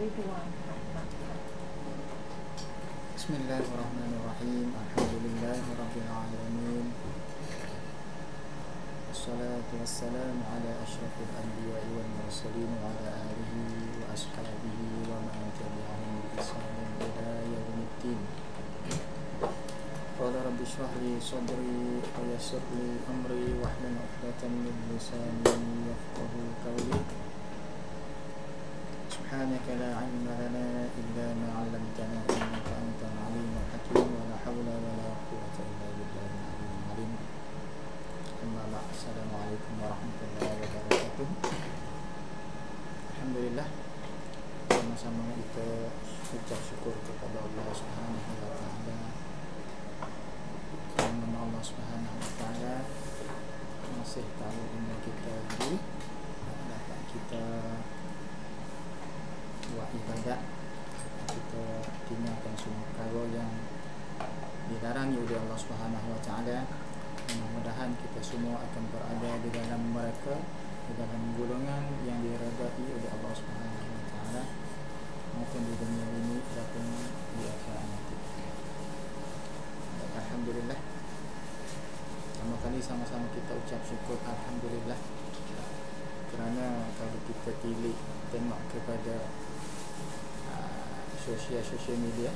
Bismillahirrahmanirrahim. Alhamdulillahirabbil alamin. Wassalatu wassalamu ala asyrafil anbiya'i wal mursalin wa ala alihi wa ashabihi wa man tabi'ahum bi ihsanin ila yaumiddin. Qala rabbi shrah li sadri wa yassir li amri wahlul 'uqdatam min lisani yafqahu qawli. Subhanaka la 'ilma lana illa ma 'allamtana innaka antal 'alimul hakim wa la hawla wa la quwwata illa billahil 'aliyyil 'azim. Amma ba'd. Assalamualaikum warahmatullahi wabarakatuh. Alhamdulillah, sama-sama kita ucap syukur kepada Allah Subhanahu wa taala. Kerana Allah Subhanahu wa taala masih tahu umur kita lagi, dapat kita buat ibadat, kita tinggalkan semua perkara yang dilarangi oleh Allah Subhanahu wa taala. Mudah-mudahan kita semua akan berada di dalam mereka, di dalam golongan yang diredai oleh Allah Subhanahu wa taala, maupun di dunia ini ataupun di akhirat nanti. Alhamdulillah, pertama kali sama-sama kita ucap syukur alhamdulillah, kerana kalau kita tilik tengok kepada sosial media,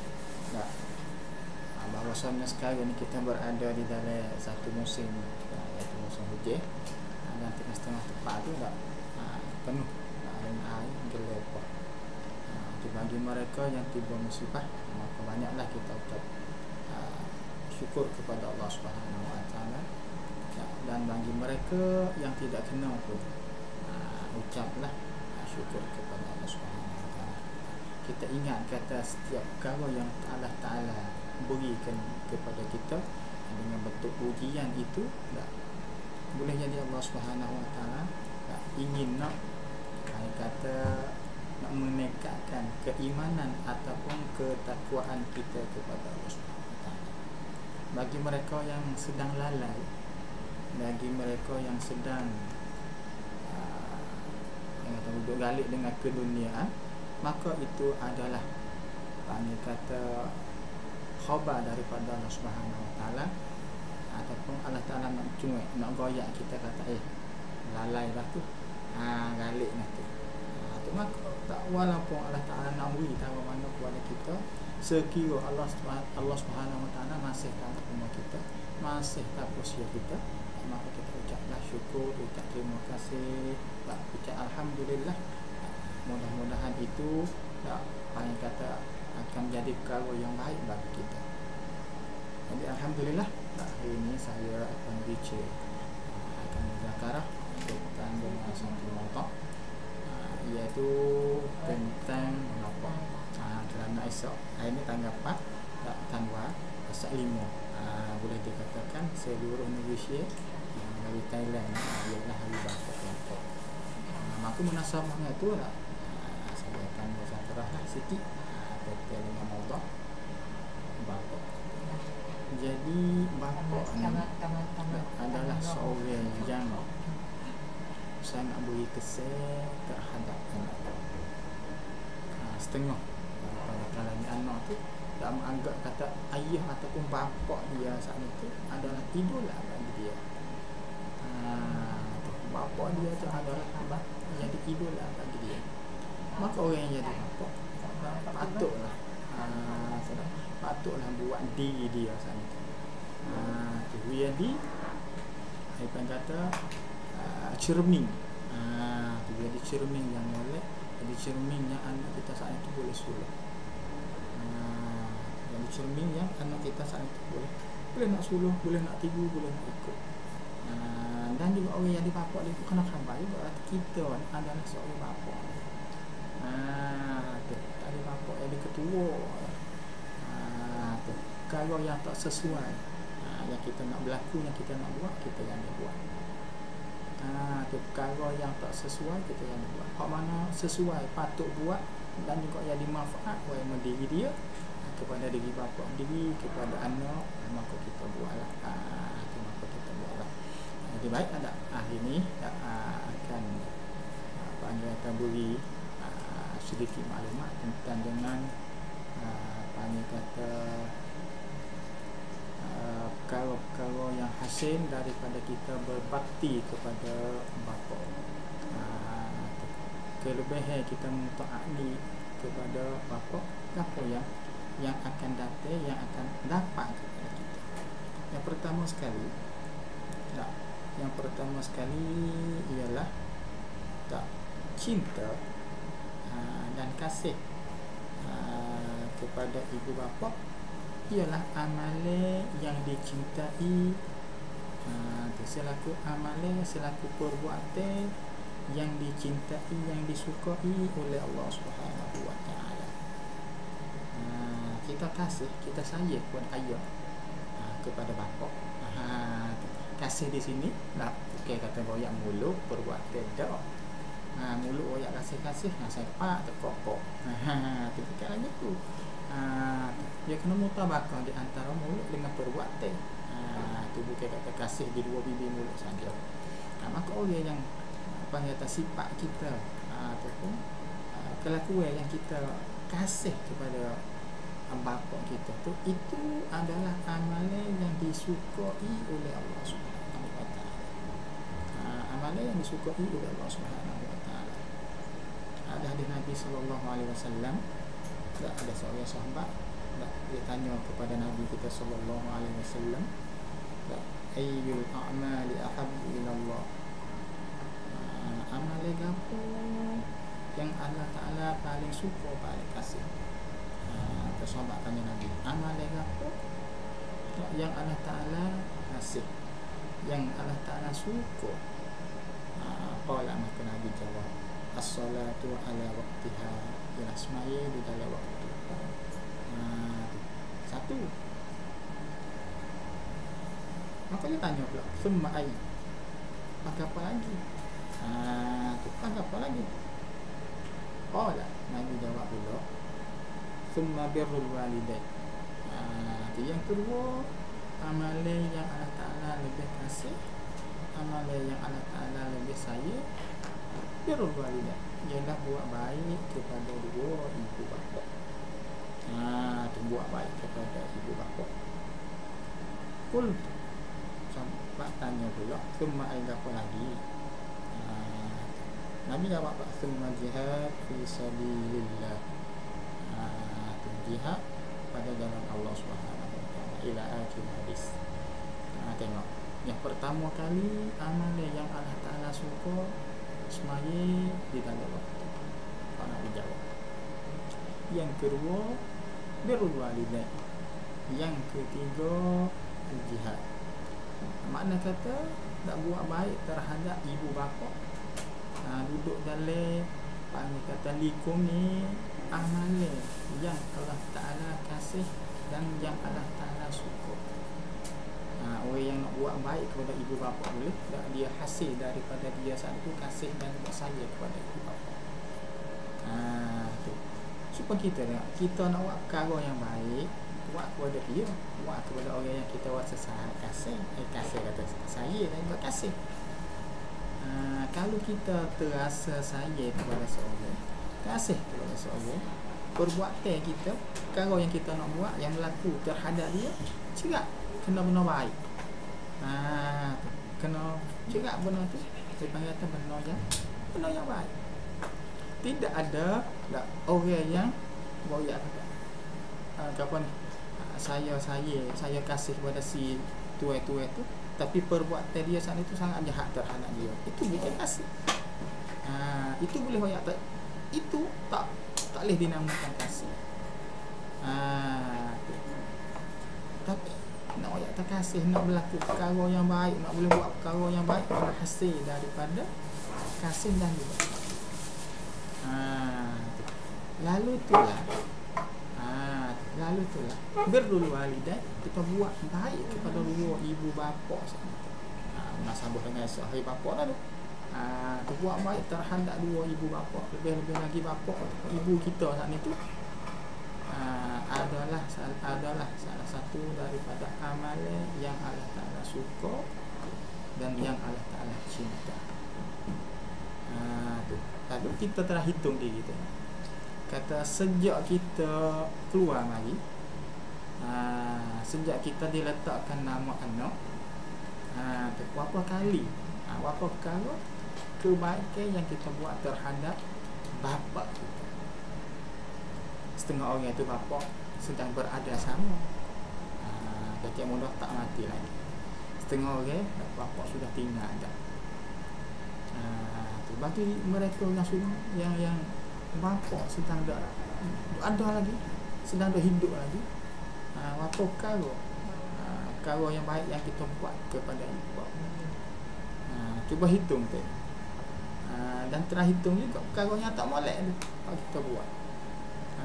bahawasanya sekarang ni kita berada di dalam satu musim, iaitu musim hujan, dan setengah tepat tu penuh dengan air gelap. Bagi mereka yang tiba musibah, maka banyaklah kita ucap syukur kepada Allah Subhanahu wa taala, dan bagi mereka yang tidak kena pun ucaplah syukur kepada Allah Subhanahu wa taala. Kita ingat kata setiap perkara yang Allah Taala berikan kepada kita dengan bentuk ujian itu, boleh jadi Allah Subhanahu wa taala ingin nak kata nak meningkatkan keimanan ataupun ketakwaan kita kepada Allah Subhanahu wa taala. Bagi mereka yang sedang lalai, bagi mereka yang sedang duduk galik dengan keduniaan, maka itu adalah panggil kata khabar daripada Allah Subhanahu wa taala, ataupun Allah Taala nak cuek, nak goyak kita kata lalai lah tu, galik lah tu. Maka tak, walaupun Allah Taala nak beri tahu mana kepada kita, sekira Allah Subhanahu wa taala masih tahu umur kita, masih tahu usia kita, maka kita ucaplah syukur, ucap terima kasih, ucap alhamdulillah. Mudah-mudahan itu yang kata akan menjadi perkara yang baik bagi kita. Jadi alhamdulillah, hari ini saya akan bincang, akan berzakarah tentang satu maudu', iaitu tentang apa? Kerana esok hari ini tanggal 4 tanggal 5, boleh dikatakan seluruh Malaysia dari Thailand ialah hari bangsa kelompok. Maka munasabahnya tu saya akan berzakarah sikit dengan maudu' bapa. Jadi bapa ni adalah seorang yang sangat beri kesan terhadap anak. Setengah daripada kalangan anak tu tak menganggap kata ayah ataupun bapa dia saat itu adalah idola bagi dia. Bapa dia tu adalah jadi idola bagi dia. Maka orang yang jadi bapa patutlah buat diri dia saat itu. Tu jadi apa kata cermin. Tu jadi cermin yang molek, jadi cermin yang anak kita saat itu boleh suluh. Jadi cermin yang anak kita saat itu boleh nak suluh, boleh nak tiru, boleh nak ikut. Dan juga orang yang jadi bapa dia tu kena khabar juga kita adalah seorang bapa. Tadi bapa jadi ketua, kalau yang tak sesuai, yang kita nak berlaku, yang kita nak buat, kita yang buat. Kalau yang tak sesuai, kita yang buat. Hak mana sesuai, patut buat, dan juga yang dimanfaat oleh diri dia, kepada diri bapa diri, kepada anak, maka kita buatlah. Maka kita buatlah. Jadi baik, hari ini akan panggil beri sedikit maklumat tentang dengan panggil kata perkara-perkara yang hasil daripada kita berbakti kepada bapa. Kelebihan kita mentaati kepada bapa, apa yang akan datang, yang akan dapat kepada kita. Yang pertama sekali ialah cinta dan kasih kepada ibu bapa ialah amalan yang dicintai, selaku amalan, selaku perbuatan yang dicintai, yang disukai oleh Allah Subhanahu wa taala. Kita kasih, kita sayang kepada ayah, kepada bapa. Kasih di sini bukan kata royak mulut perbuatan dak. Mulut royak kasih, sepak tekok. Tu bukan lagi tu. Dia kena mutabakah di antara mulut dengan perbuatan. Tu bukan kata kasih di dua bibir mulut saja. Maka orang yang kata sifat kita ataupun kelakuan yang kita kasih kepada bapa kita tu, itu adalah amalan yang disukai oleh Allah Subhanahu wa taala. Amalan yang disukai oleh Allah Subhanahu wa taala. Ada hadis Nabi sallallahu alaihi wasallam, ada seorang sahabat dia tanya kepada Nabi kita sallallahu alaihi wasallam, ayyul a'mali ahabbu ila Allah? Amalan apa yang Allah Ta'ala paling suka, paling kasih? Sahabat tanya Nabi, amalan apa yang Allah Ta'ala kasih, yang Allah Ta'ala suka? Qala, maka Nabi jawab, as-salatu ala waqtiha, ialah semaya di dalam waktu. Satu. Maka dia tanya pula, thumma ay, maka apa lagi? Maka apa lagi? Qala, Nabi jawab pula, thumma birrul walidain. Yang kedua, amalan yang Allah Ta'ala lebih kasih, amalan yang Allah Ta'ala lebih sayang, birrul walidain, ialah buat baik kepada dua ibu bapa. Buat baik kepada ibu bapa. Kul, sampai tanya pula, thumma ay, apa lagi? Nabi jawab, thumma jihad fi sabilillah, jihad pada jalan Allah Subhanahu wa taala, ila akhir hadis. Tengok, yang pertama kali amalan yang Allah Ta'ala suka semaya di dalam waktu. Nabi jawab. Yang kedua, birrul walidain. Yang ketiga, jihad. Makna kata tak buat baik terhadap ibu bapa. Duduk dalam panggil kata likum ni amalan yang Allah Ta'ala kasih dan yang Allah Ta'ala suka. Orang yang nak buat baik kepada ibu bapa boleh tak, dia hasil daripada dia saat itu kasih dan sayang kepada ibu bapa. Tu supaya kita nak buat perkara yang baik, buat kepada dia, buat kepada orang yang kita rasa kasih, kasih kata sayang dan juga kasih. Kalau kita terasa sayang kepada seorang, kasih kepada seorang, perbuatan kita, perkara yang kita nak buat, yang berlaku terhadap dia, cerak kena benar baik. Kena cerak benar tu, saya panggil kata benar yang baik. Tidak ada orang yang boyak apa ni, saya kasih kepada si tuai-tuai tu, tapi perbuatan dia saat itu sangat jahat terhadap dia. Itu bukan kasih. Itu boleh boyak tak? Itu tak boleh dinamakan kasih. Tapi nak boyak tak kasih, nak berlaku perkara yang baik, nak boleh buat perkara yang baik, adalah hasil daripada kasih dan juga. Lalu itulah birrul walidain, kita buat baik kepada dua ibu bapa. Munasabah dengan sahih bapa dah tu. Buat baik terhadap dua ibu bapa, lebih-lebih lagi bapa atau ibu kita saat ni tu, adalah salah satu daripada amalan yang Allah Ta'ala suka dan yang Allah Ta'ala cinta. Lalu kita telah hitung diri kita. kata sejak kita keluar mari, sejak kita diletakkan nama anak, berapa kali, berapa perkara kebaikan yang kita buat terhadap bapa kita. Setengah orang itu bapa sedang berada sama, kecil mudah tak mati lagi. Setengah orang bapa sudah tinggal dah. Bagi mereka yang bapa sedang ada lagi, sedang hidup lagi, apa perkara yang baik yang kita buat kepada ibu bapa. Cuba hitung tu. Dan terhitung juga perkara yang tak molek tu kita buat.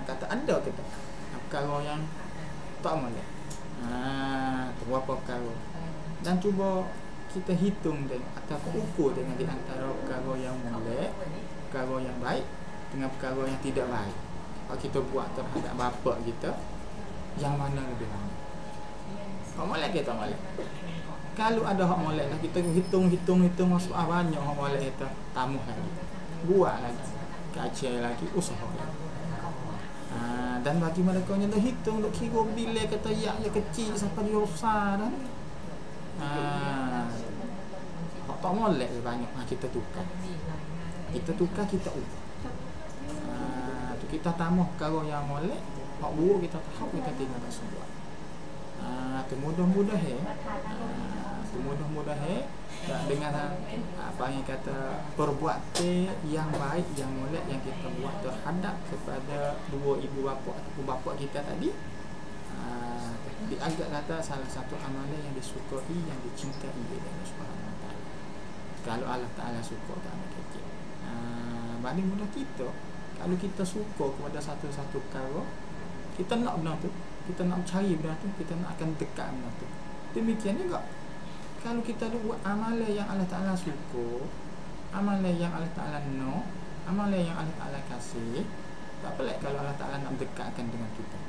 Kata ada kita perkara yang tak molek. Tu apa perkara. Dan cuba kita hitung tengok atau ukur dengan di antara perkara yang molek, perkara yang baik dengan perkara yang tidak baik. Kalau kita buat terhadap bapa kita, yang mana lebih banyak? Hak molek ke tak molek? Kalau ada hak molek lah, kita hitung masuk banyak hak molek kita, tambah lagi, buat lagi, kacau lagi, usaha lagi. Dan bagi mereka yang dah hitung, duk kira bila kata ya kecil sampai dia besar dah. Hak tak molek banyak, kita tukar. Kita ubah. Kita tambah perkara yang molek, hak buruk kita tahu, kita tinggal tak semua. Mudah-mudahan dengan apa yang kata perbuatan yang baik, yang molek yang kita buat terhadap kepada dua ibu bapa ataupun bapa kita tadi, dianggap kata salah satu amalan yang disukai, yang dicintai oleh Allah Subhanahu Wa Taala. Kalau Allah Taala suka tak anak kecil. Paling mudah kita, kalau kita suka kepada satu-satu perkara, kita nak benda tu, kita nak cari benda tu, kita nak akan dekat benda tu. Demikian juga kalau kita buat amalan yang Allah Ta'ala suka, amalan yang Allah Ta'ala nak, amalan yang Allah Ta'ala kasih, tak pelik kalau Allah Ta'ala nak dekatkan dengan kita.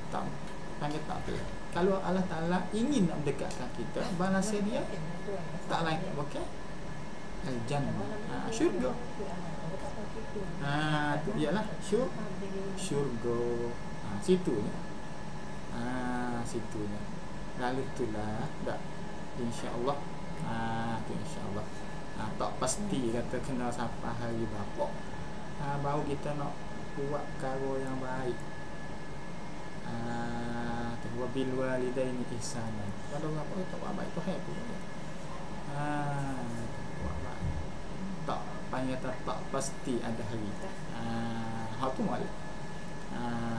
Tak panggil tak pelik. Kalau Allah Ta'ala ingin nak mendekatkan kita, balasnya dia tak lain tak okey, al-jannah, syurga. Tu ialah syurga. Situnya. Situnya. Lalu itulah dak, insya-Allah. Tu insya-Allah. Tak pasti kata kena sampai hari bapa. Baru kita nak buat perkara yang baik. Wa bil walidaini ihsanan. Kalau apa tak buat baik tu happy. Tak panggil tak pasti ada hari. Hak tu molek.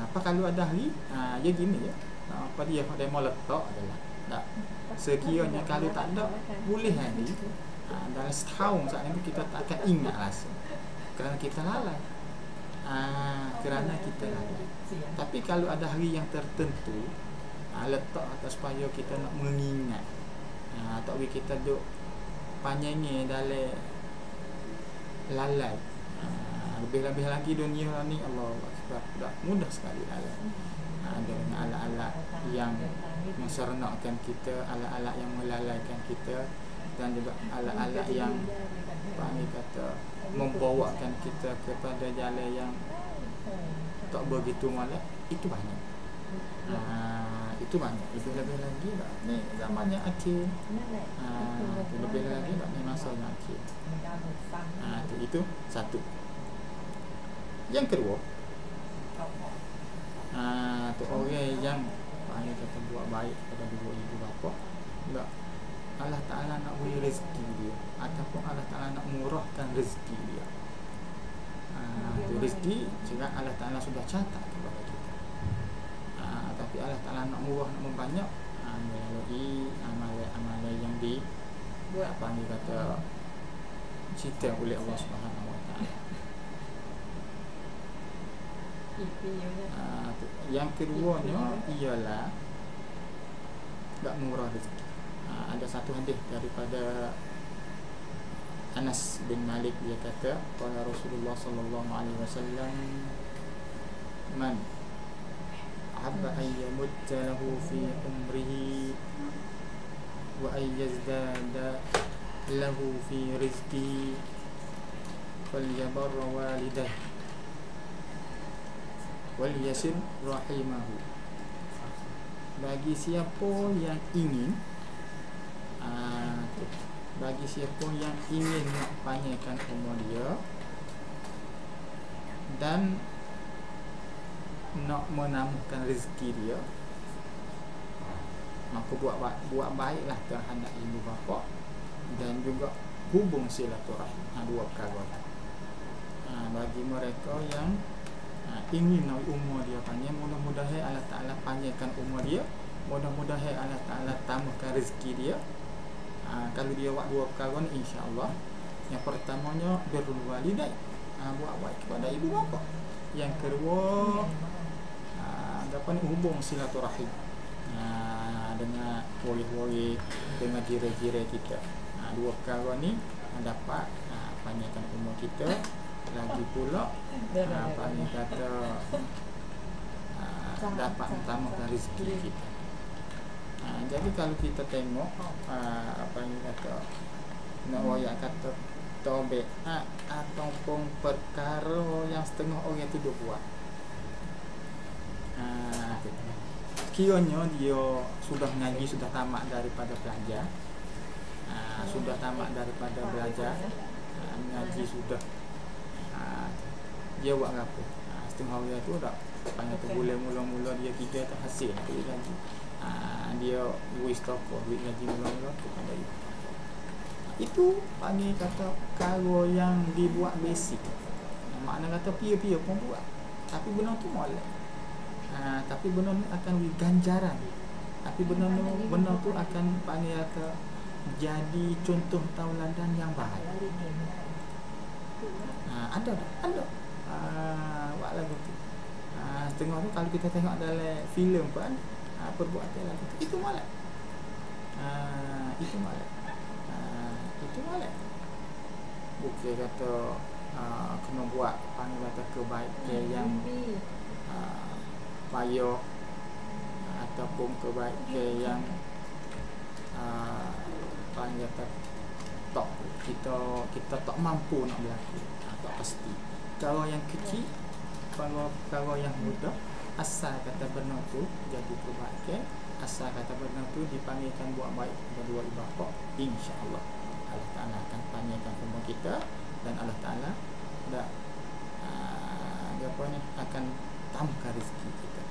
Apa kalau ada hari, dia gini je. Apa dia mau letak adalah tak. Sekiranya kalau tak ada, boleh hari dalam setahun saat ini kita tak akan ingat rasa. Kerana kita lalai. Tapi kalau ada hari yang tertentu, letak atas supaya kita nak mengingat, atau kita duk panjangnya dalam lalai. Lebih-lebih lagi dunia ni, Allah sebab dah mudah sekali lalai. Ada ala-ala yang menserenakkan kita, ala-ala yang melalaikan kita, dan juga ala-ala yang kata membawakan kita kepada jalan yang tak begitu molek. Itu banyak. Itu banyak. Lebih-lebih lagi ni zamannya akhir. Lebih lagi ni masanya akhir. Itu satu. Yang kedua, tu orang yang kata buat baik kepada dua ibu bapa, enggak, Allah Ta'ala nak beri rezeki dia, ataupun Allah Ta'ala nak murahkan rezeki dia. Rezeki juga Allah Ta'ala sudah catat kepada kita. Tapi Allah Ta'ala nak murah, nak membanyak, melalui amalan-amalan yang kata cerita oleh Allah Subhanahu Wa Ta'ala. Yang keduanya ialah tak murah rezeki. Ada satu hadis daripada Anas bin Malik, dia kata qala Rasulullah sallallahu alaihi wasallam, man ahabba an yamutta lahu fi umrihi wa ay yazdada lahu fi rizqihi falyabarra walidah wal yasir rahimahu. Bagi siapa yang ingin bagi siapa yang ingin nak panjangkan umur dia dan nak menambahkan rezeki dia, maka buat baiklah terhadap ibu bapa dan juga hubung silaturahim. Dua perkara. Bagi mereka yang ingin nak umur dia panjang, mudah-mudahan Allah Ta'ala panjangkan umur dia, mudah-mudahan Allah Ta'ala tambahkan rezeki dia. Kalau dia buat dua perkara ni, insya-Allah. Yang pertamanya birrul walidain, buat baik kepada ibu bapa. Yang kedua apa ni, hubung silaturahim dengan wali-wali, dengan jiran-jiran kita. Dua perkara ni dapat panjangkan umur kita, lagi pula apa ni kata dapat tambahkan rezeki kita. Jadi kalau kita tengok apa ni kata nak royak kata tabiat ataupun perkara yang setengah orang tu dia buat, kiranya dia sudah ngaji, sudah tamat daripada belajar, sudah tamat daripada belajar, ngaji sudah, dia buat apa? Setengah orang tu dah panggil tu boleh mula-mula dia tiga tak hasil tu ngaji, dia waste toko duit ngaji mula-mula tu pada itu panggil kata perkara yang dibuat basic. Makna kata pia-pia pun buat, tapi benda tu molek. Tapi benda ni akan beri ganjaran, tapi benda tu akan panggil kata jadi contoh tauladan yang baik. Ada buat lagu tu. Setengah tu kalau kita tengok dalam filem pun perbuatan lagu tu itu molek. Itu molek. Bukan kata kena buat panggil kata kebaikan yang payah ataupun kebaikan yang panggil kata kita tak mampu nak berlaku, tak pasti. Kalau yang kecil, kalau yang mudah, asal kata benar tu jadi kebaikan, asal kata benar tu dipanggilkan buat baik kedua ibu bapa, insya-Allah Allah Ta'ala akan panjangkan umur kita dan Allah Ta'ala akan tambahkan rezeki kita.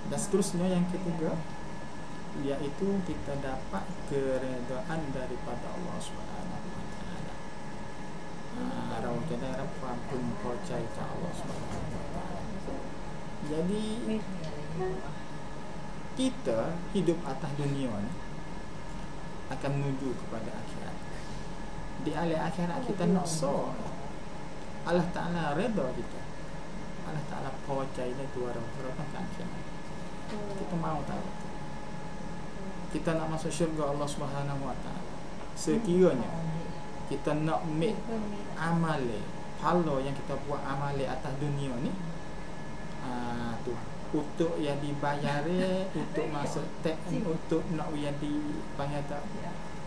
Dan seterusnya yang ketiga, iaitu kita dapat keredaan daripada Allah Subhanahu wa taala. Rawa kita harap pun percaya kepada Allah Subhanahu wa taala. Jadi kita hidup atas dunia ni akan menuju kepada akhirat. Di alam akhirat kita nak so Allah Ta'ala redha kita, Allah Ta'ala percaya dia tu orang-orang kan akhirat. Kita mau tahu kita nak masuk syurga Allah Subhanahu wa taala, sekiranya kita nak make amale pahala yang kita buat amale atas dunia ni tu untuk yang dibayar, untuk masuk tax, untuk nak yang dipanggil tak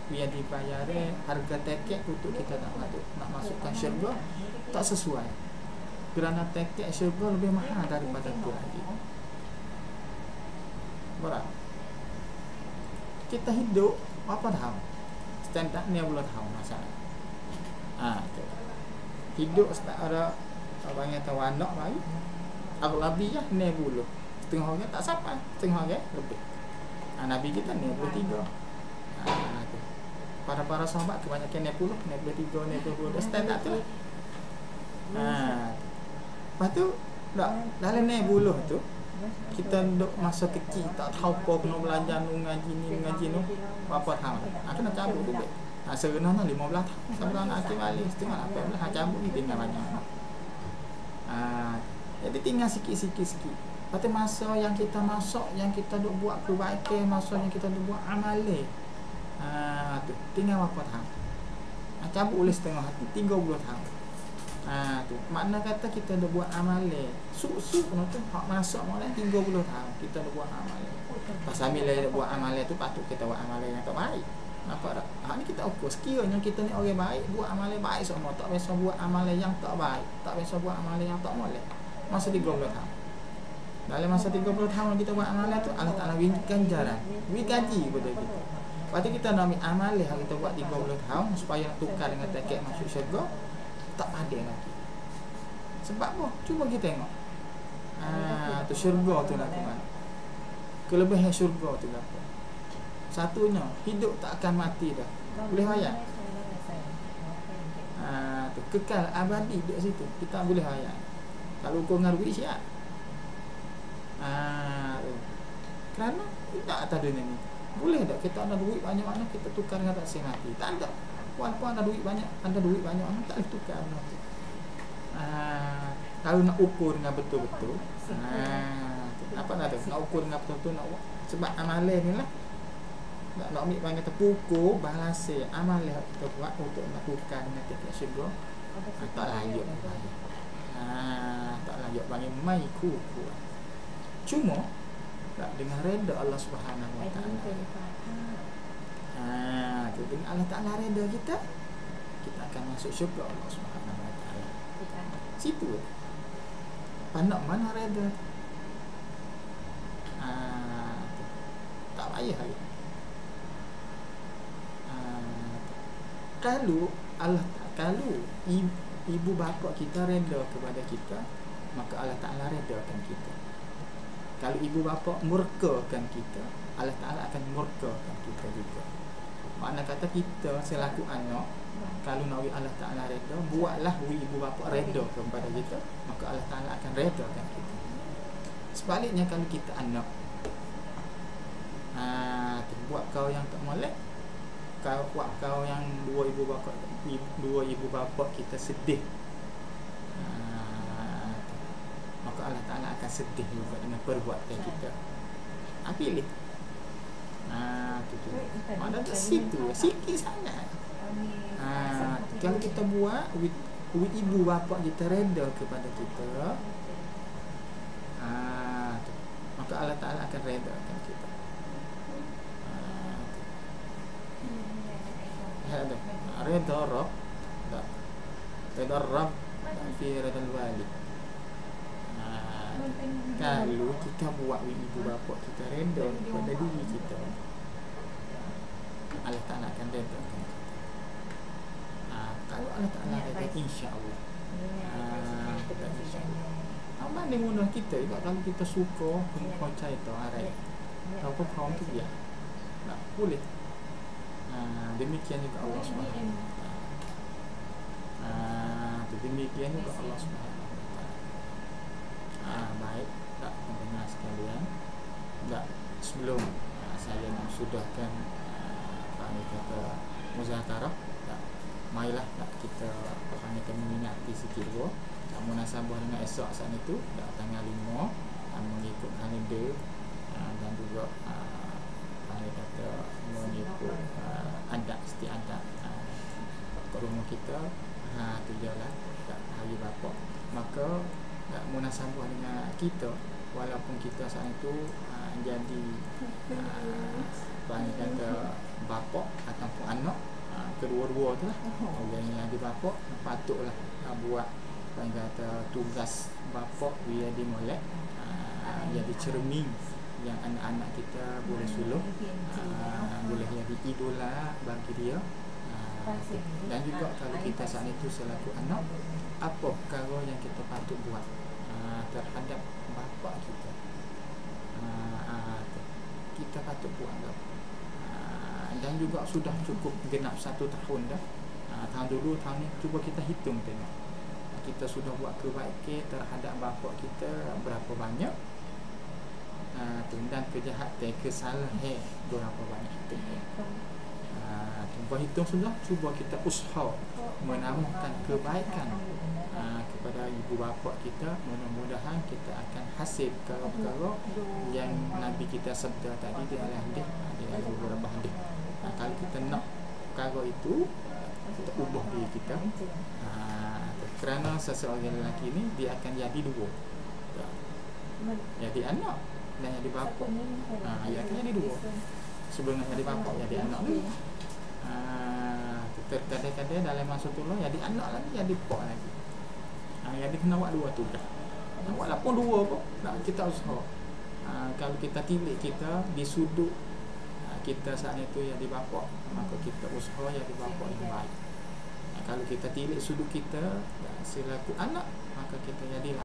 yang dibayar harga tiket untuk kita nak masukkan syurga tak sesuai, kerana tiket syurga lebih mahal daripada tu lagi. Berat. Kita hidup apa tahun? Standard ni belum tahu masalah. Hidup tak ada orang yang tahu anak lagi. Aku lebih ya 90. Setengah orang tak sampai, setengah orang lebih. Nabi kita 93. Para sahabat kebanyakan 90, 93, 92 standard tu. Lepas tu dalam 90 tu kita duk masa kecil tak tahu apa kena belajar ngaji ni apa tahun. Kena cabut tu dek. Sebenarnya 15 tahun sampai nak akhir balik setengah 18 cabut ni tinggal banyak. Jadi tinggal sikit-sikit. Lepas masa yang kita masuk, yang kita duk buat kebaikan, masa yang kita duk buat amale, tu tinggal berapa tahun. Cabut oleh setengah hati 30 tahun. Tu makna kata kita dah buat amale suk-suk tu hak masuk mulai 30 tahun kita dah buat amale. Pas sambil dah buat amale tu patut kita buat amale yang terbaik. Nampak tak? Hak ni kita ukur. Sekiranya kita ni orang baik, buat amalan baik semua, tak biasa buat amalan yang tak baik, tak biasa buat amalan yang tak molek. Masa 30 tahun. Dalam masa 30 tahun kita buat amalan tu, Allah Ta'ala beri ganjaran, beri gaji kepada kita. Lepas tu kita nak ambil amalan yang kita buat 30 tahun supaya nak tukar dengan tiket masuk syurga, tak ada lagi. Sebab apa? Cuba kita tengok. Tu syurga tu nak ke mana? Kelebihan syurga tu apa? Satunya, hidup tak akan mati dah. Boleh bayar? Tu kekal abadi duduk situ. Kita boleh bayar. Kalau ukur dengan duit siap. Kerana tidak atas dunia ni. Boleh tak kita ada duit banyak mana kita tukar dengan tak mati? Tak ada. Walaupun ada duit banyak mana tak boleh tukar mana tu. Kalau nak ukur dengan betul-betul, apa nak tu? Nak ukur dengan betul-betul nak sebab amalan ni lah. Nak ambil panggil terpukul bahasia amalan kita buat untuk nak tukar dengan tiket syurga. Tak layak. Tak layak bagi mai kuku. Cuma tak dengan redha Allah Subhanahu Wa Taala. Tu dengan Allah Taala redha kita akan masuk syurga Allah Subhanahu Wa Taala. Situ. Pandang mana redha? Tak payah lagi. Kalau ibu bapa kita redha kepada kita, maka Allah Ta'ala redakan kita. Kalau ibu bapa murkakan kita, Allah Ta'ala akan murkakan kita juga. Makna kata kita selaku anak, kalau nak Allah Ta'ala reda, buatlah ibu bapa reda kepada kita, maka Allah Ta'ala akan redakan kita. Sebaliknya kalau kita anak, buat kau yang tak molek, buat kau yang dua ibu bapa kita sedih, maka Allah Ta'ala akan sedih juga dengan perbuatan kita. Pilih. Mana tak situ, sikit sangat. Kalau kita buat with ibu bapa kita reda kepada kita, maka Allah Ta'ala akan redakan kita. Reda Rabb, reda Rabb fi reda al-walid. Kalau kita buat ibu bapa kita reda kepada diri kita, Allah Ta'ala akan redakan kita. Kalau Allah Ta'ala reda, insya-Allah. Aman di mudah kita juga kalau kita suka percaya itu arah. Apa pun tu dia. Tak boleh. Demikian juga Allah Subhanahu Wa Taala. Demikian juga Allah Subhanahu Wa Taala. Baik, tak pendengar sekalian. Tak sebelum saya nak sudahkan kata muzakarah, tak mailah tak kita akan mengingati sikit dua. Munasabah dengan esok saat itu tanggal 5 mengikut kalender dan juga kata mengikut adat istiadat kat rumah kita tu jalan tak hari bapa, maka tak munasabah dengan kita walaupun kita saat itu jadi kata bapa ataupun anak, kedua-dua tu lah yang ada bapa patutlah buat kata tugas bapa biar dimolek, jadi cermin yang anak-anak kita boleh suluh, boleh jadi idola bagi dia. Dan juga kalau kita saat itu selaku anak, apa perkara yang kita patut buat terhadap bapa kita, kita patut buat tak? Dan juga sudah cukup genap 1 tahun dah. Tahun dulu, tahun ni cuba kita hitung tengok kita sudah buat kebaikan terhadap bapa kita berapa banyak, dan kejahatan kesalahan berapa banyak itu. Cuba hitung sudah, cuba kita usaha menambahkan kebaikan kepada ibu bapa kita. Mudah-mudahan kita akan hasil perkara-perkara yang Nabi kita sabda tadi di dalam hadis, di dalam beberapa hadis. Kalau kita nak perkara itu, kita ubah diri kita. Kerana seseorang lelaki ni dia akan jadi dua, jadi anak dan jadi bapa. Dia akan jadi dua. Sebelum jadi bapa jadi anak dulu. Kadang-kadang dalam masa tu lah jadi anak lagi, jadi pok lagi. Jadi kena buat dua tugas. Walaupun dua pun nak kita usaha. Kalau kita tilik kita di sudut kita saat itu jadi bapa, maka kita usaha jadi bapa yang baik. Kalau kita tilik sudut kita selaku anak, maka kita